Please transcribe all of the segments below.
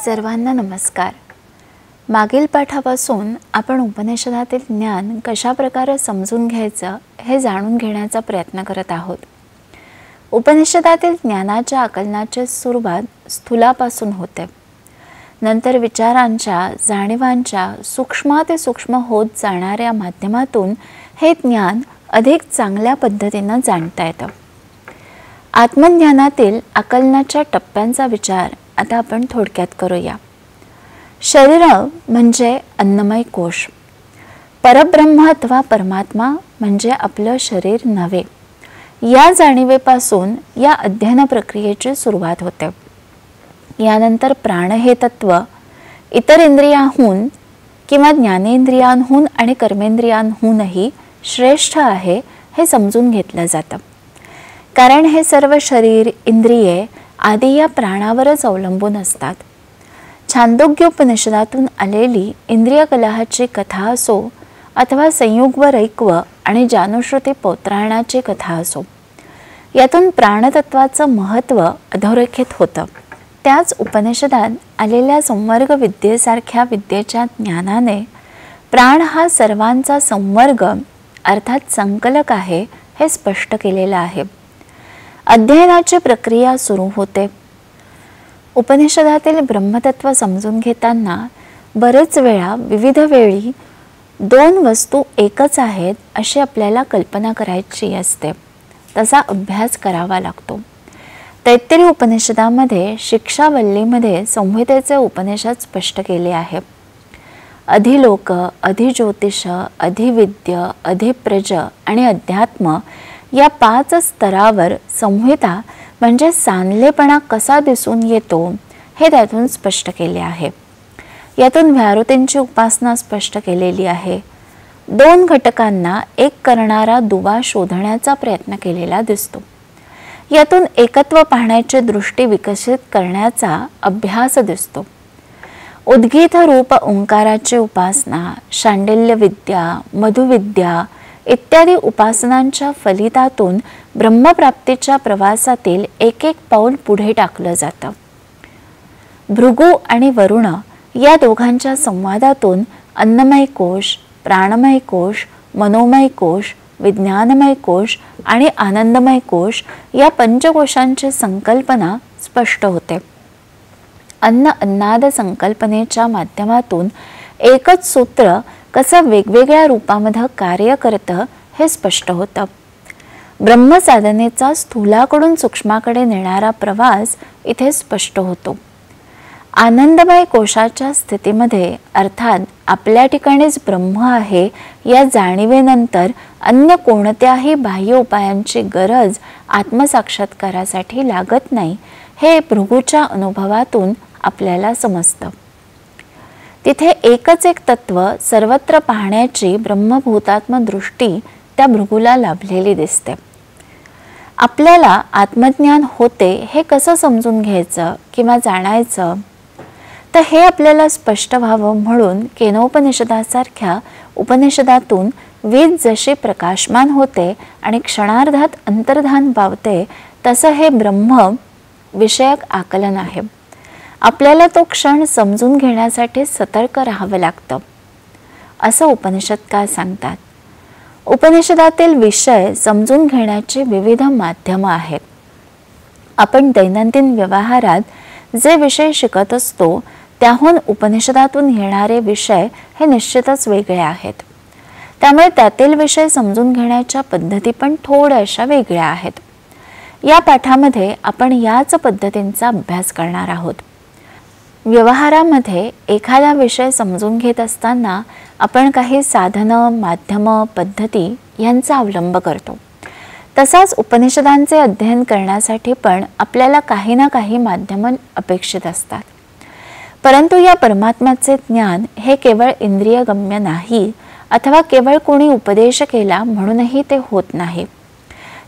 सर्वांना नमस्कार. मागील पाठापासून आपण उपनिषदातील ज्ञान कशा प्रकारे समजून घ्यायचं हे जाणून घेण्याचा प्रयत्न करत आहोत. उपनिषदातील ज्ञानाच्या आकलनाची सुरुवात स्थूलापासून होते. नंतर विचारांच्या, जाणीवांच्या सूक्ष्मातिसूक्ष्म होत जाणाऱ्या माध्यमातून हे ज्ञान अधिक चांगल्या पद्धतीने जाणता येतं. आत्मज्ञानातील आकलनाच्या टप्प्यांचा विचार आता आपण थोडक्यात करूया. शरीर म्हणजे अन्नमय कोश. परब्रह्म अथवा परमात्मा म्हणजे आपलं शरीर नव्हे. या जाणीवेपासून या अध्ययन प्रक्रियेची सुरुवात होते. यानंतर प्राण हे तत्व इतर इंद्रियांहून किंवा ज्ञानेंद्रियांहून आणि कर्मेंद्रियांहूनही श्रेष्ठ आहे हे समजून घेतलं जातं. कारण हे सर्व शरीर, इंद्रिये आदी या प्राणावरच अवलंबून असतात. छांदोग्योपनिषदातून आलेली इंद्रिय कलहाची कथा असो अथवा संयुग व रैक्व आणि जानुश्रुती पौत्रायणाची कथा असो, यातून प्राणतत्वाचं महत्त्व अधोरेखित होतं. त्याच उपनिषदात आलेल्या संवर्ग विद्येसारख्या विद्येच्या ज्ञानाने प्राण हा सर्वांचा संवर्ग अर्थात संकलक आहे हे स्पष्ट केलेलं आहे. अध्ययनाची प्रक्रिया सुरू होते. उपनिषदातील ब्रह्मतत्व समजून घेताना बरेच वेळा विविध वेळी दोन वस्तू एकच आहेत अशी आपल्याला कल्पना करायची असते. तसा अभ्यास करावा लागतो. तैत्तिरीय उपनिषदामध्ये शिक्षावल्लीमध्ये संहितेचे उपनिषद स्पष्ट केले आहे. अधिलोक, अधिज्योतिष, अधिविद्य, अधिप्रज आणि अध्यात्म या 5 स्तरावर संहिता म्हणजे सांधलेपणा कसा दिसून येतो हे त्यातून स्पष्ट केले आहे. यातून व्याहृतींची उपासना स्पष्ट केलेली आहे. 2 घटकांना एक करणारा दुवा शोधण्याचा प्रयत्न केलेला दिसतो. यातून एकत्व पाहण्याची दृष्टी विकसित करण्याचा अभ्यास दिसतो. उद्गीत रूप ओंकाराची उपासना, शांडिल्य विद्या, मधुविद्या इत्यादी उपासनांच्या फलितातून ब्रह्मप्राप्तीच्या प्रवासातील एक एक पाऊल पुढे टाकलं जातं. भृगु आणि वरुण या दोघांच्या संवादातून अन्नमय कोश, प्राणमय कोश, मनोमय कोश, विज्ञानमय कोश आणि आनंदमय कोश या पंचकोशांची संकल्पना स्पष्ट होते. अन्न अन्नाद संकल्पनेच्या माध्यमातून एकच सूत्र कसं वेगवेगळ्या रूपामध्ये कार्य करतं हे स्पष्ट होतं. ब्रह्मसाधनेचा स्थूलाकडून सूक्ष्माकडे नेणारा प्रवास इथे स्पष्ट होतो. आनंदमय कोशाच्या स्थितीमध्ये अर्थात आपल्या ठिकाणीच ब्रह्म आहे या जाणीवेनंतर अन्य कोणत्याही बाह्य उपायांची गरज आत्मसाक्षात्कारासाठी लागत नाही हे भृगूच्या अनुभवातून आपल्याला समजतं. तिथे एकच एक तत्व सर्वत्र पाहण्याची ब्रह्मभूतात्म दृष्टी त्या भृगूला लाभलेली दिसते. आपल्याला आत्मज्ञान होते हे कसं समजून घ्यायचं किंवा जाणायचं, तर हे आपल्याला स्पष्ट व्हावं म्हणून केनोपनिषदासारख्या उपनिषदातून वीज जशी प्रकाशमान होते आणि क्षणार्धात अंतर्धान पावते, तसं हे ब्रह्म विषयक आकलन आहे. आपल्याला तो क्षण समजून घेण्यासाठी सतर्क राहावं लागतं असं उपनिषद काय सांगतात. उपनिषदातील विषय समजून घेण्याची विविध माध्यमं आहेत. आपण दैनंदिन व्यवहारात जे विषय शिकत असतो त्याहून उपनिषदातून येणारे विषय हे निश्चितच वेगळे आहेत. त्यामुळे त्यातील विषय समजून घेण्याच्या पद्धती पण थोड्याशा वेगळ्या आहेत. या पाठामध्ये आपण याच पद्धतींचा अभ्यास करणार आहोत. व्यवहारामध्ये एखादा विषय समजून घेत असताना आपण काही साधनं, माध्यमं, पद्धती यांचा अवलंब करतो. तसाच उपनिषदांचे अध्ययन करण्यासाठी पण आपल्याला काही ना काही माध्यमं अपेक्षित असतात. परंतु या परमात्म्याचे ज्ञान हे केवळ इंद्रियगम्य नाही अथवा केवळ कोणी उपदेश केला म्हणूनही ते होत नाही.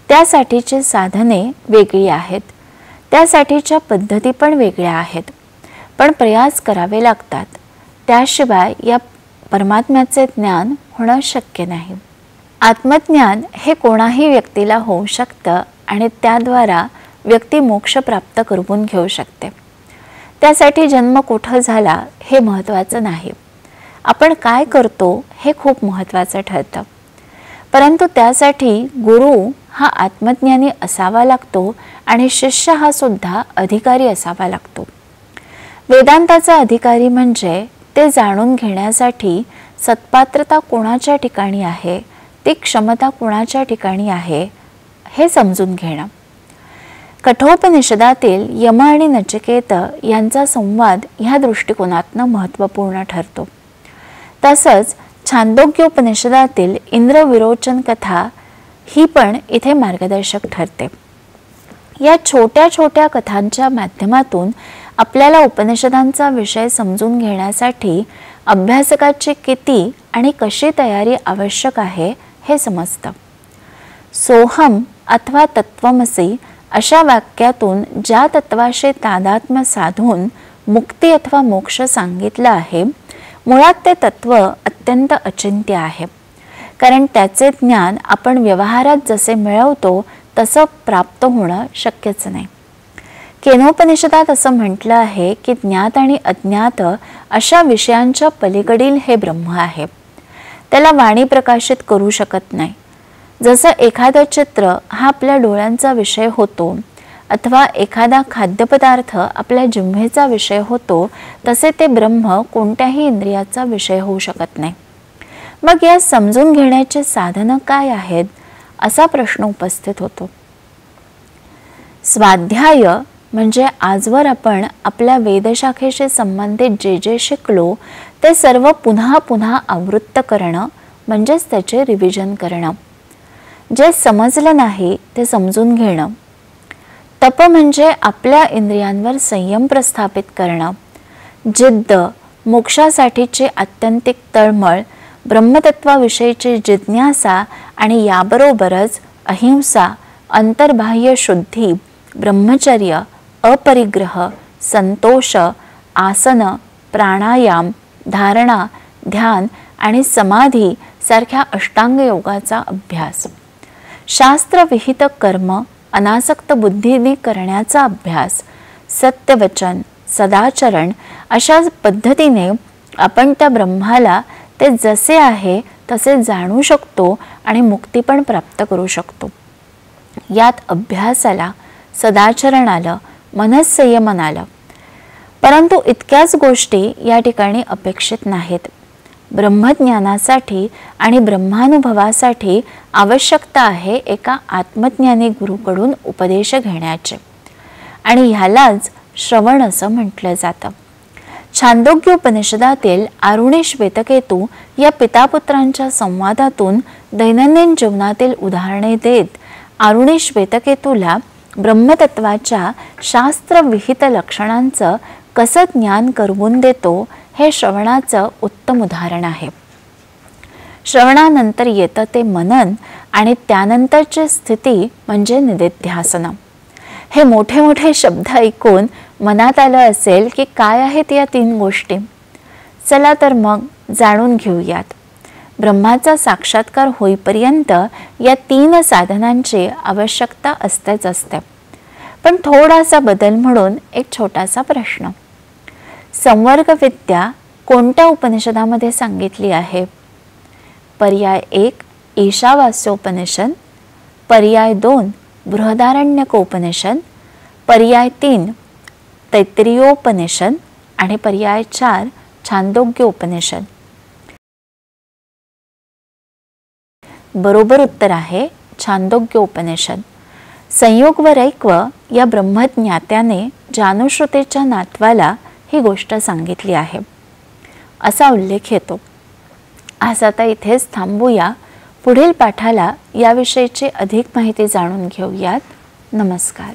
त्यासाठीची साधने वेगळी आहेत. त्यासाठीच्या पद्धती पण वेगळ्या आहेत. पण प्रयास करावे लागतात. त्याशिवाय या परमात्म्याचे ज्ञान होणं शक्य नाही. आत्मज्ञान हे कोणाही व्यक्तीला होऊ शकतं आणि त्याद्वारा व्यक्ती मोक्ष प्राप्त करून घेऊ शकते. त्यासाठी जन्म कुठं झाला हे महत्त्वाचं नाही, आपण काय करतो हे खूप महत्त्वाचं ठरतं. परंतु त्यासाठी गुरु हा आत्मज्ञानी असावा लागतो आणि शिष्य हा सुद्धा अधिकारी असावा लागतो. वेदांताचा अधिकारी म्हणजे ते जाणून घेण्यासाठी सत्पात्रता कोणाच्या ठिकाणी आहे, ती क्षमता कोणाच्या ठिकाणी आहे हे समजून घेणं. कठोपनिषदातील यम आणि नचिकेत यांचा संवाद ह्या दृष्टिकोनातून महत्त्वपूर्ण ठरतो. तसंच छांदोग्योपनिषदातील इंद्र विरोचन कथा ही पण इथे मार्गदर्शक ठरते. या छोट्या छोट्या कथांच्या माध्यमातून आपल्याला उपनिषदांचा विषय समजून घेण्यासाठी अभ्यासकाची किती आणि कशी तयारी आवश्यक आहे हे समजतं. सोहम अथवा तत्वमसी अशा वाक्यातून ज्या तत्वाशी तादात्म्य साधून मुक्ती अथवा मोक्ष सांगितलं आहे, मुळात ते तत्व अत्यंत अचिंत्य आहे, कारण त्याचे ज्ञान आपण व्यवहारात जसे मिळवतो तसं प्राप्त होणं शक्यच नाही. केनोपनिषदात असं म्हटलं आहे की ज्ञात आणि अज्ञात अशा विषयांच्या पलीकडील हे ब्रह्म आहे, त्याला वाणी प्रकाशित करू शकत नाही. जसं एखादं चित्र हा आपल्या डोळ्यांचा विषय होतो अथवा एखादा खाद्यपदार्थ आपल्या जिव्हेचा विषय होतो, तसे ते ब्रह्म कोणत्याही इंद्रियाचा विषय होऊ शकत नाही. मग या समजून घेण्याचे साधनं काय आहेत असा प्रश्न उपस्थित होतो. स्वाध्याय म्हणजे आजवर आपण आपल्या वेदशाखेशी संबंधित जे जे शिकलो ते सर्व पुन्हा पुन्हा आवृत्त करणं, म्हणजेच त्याचे रिव्हिजन करणं. जे समजलं नाही ते समजून घेणं. तप म्हणजे आपल्या इंद्रियांवर संयम प्रस्थापित करणं. जिद्द, मोक्षासाठीची आत्यंतिक तळमळ, ब्रह्मतत्वाविषयीची जिज्ञासा आणि याबरोबरच अहिंसा, अंतर्बाह्य शुद्धी, ब्रह्मचर्य, अपरिग्रह, संतोष, आसन, प्राणायाम, धारणा, ध्यान आणि समाधी सारख्या अष्टांग योगाचा अभ्यास. शास्त्रविहित कर्म अनासक्त बुद्धीने करण्याचा अभ्यास. सत्यवचन, सदाचरण अशा पद्धतीने आपण त्या ब्रह्माला ते जसे आहे तसे जाणू शकतो आणि मुक्ती पण प्राप्त करू शकतो. यात अभ्यासाला, सदाचरणाला, मनस्संयमनाला. परंतु इतक्याच गोष्टी या ठिकाणी अपेक्षित नाहीत. ब्रह्मज्ञानासाठी आणि ब्रह्मानुभवासाठी आवश्यकता आहे एका आत्मज्ञानी गुरुकडून उपदेश घेण्याचे, आणि ह्यालाच श्रवण असं म्हटलं जातं. छांदोग्योपनिषदातील आरुणी श्वेतकेतू या पितापुत्रांच्या संवादातून दैनंदिन जीवनातील उदाहरणे देत आरुणी श्वेतकेतूला ब्रह्मतत्वाच्या शास्त्रविहित लक्षणांचं कसं ज्ञान करवून देतो हे श्रवणाचं उत्तम उदाहरण आहे. श्रवणानंतर येतं ते मनन आणि त्यानंतरची स्थिती म्हणजे निदिध्यासन. हे मोठे मोठे शब्द ऐकून मनात आलं असेल की काय आहेत या तीन गोष्टी. चला तर मग जाणून घेऊयात. ब्रह्माचा साक्षात्कार होईपर्यंत या तीन साधनांची आवश्यकता असतेच असते. पण थोडासा बदल म्हणून एक छोटासा प्रश्न. संवर्ग विद्या कोणत्या उपनिषदामध्ये सांगितली आहे? पर्याय 1 ईशावास्योपनिषद, पर्याय 2 बृहदारण्यकोपनिषद, पर्याय 3 तैत्तिरीयोपनिषद आणि पर्याय 4 छांदोग्योपनिषद. बरोबर उत्तर आहे छांदोग्योपनिषद. संयोग व रैक्व या ब्रह्मज्ञात्याने जानुश्रुतेच्या नातवाला ही गोष्ट सांगितली आहे असा उल्लेख येतो. आज आता इथेच थांबूया. पुढील पाठाला याविषयीची अधिक माहिती जाणून घेऊयात. नमस्कार.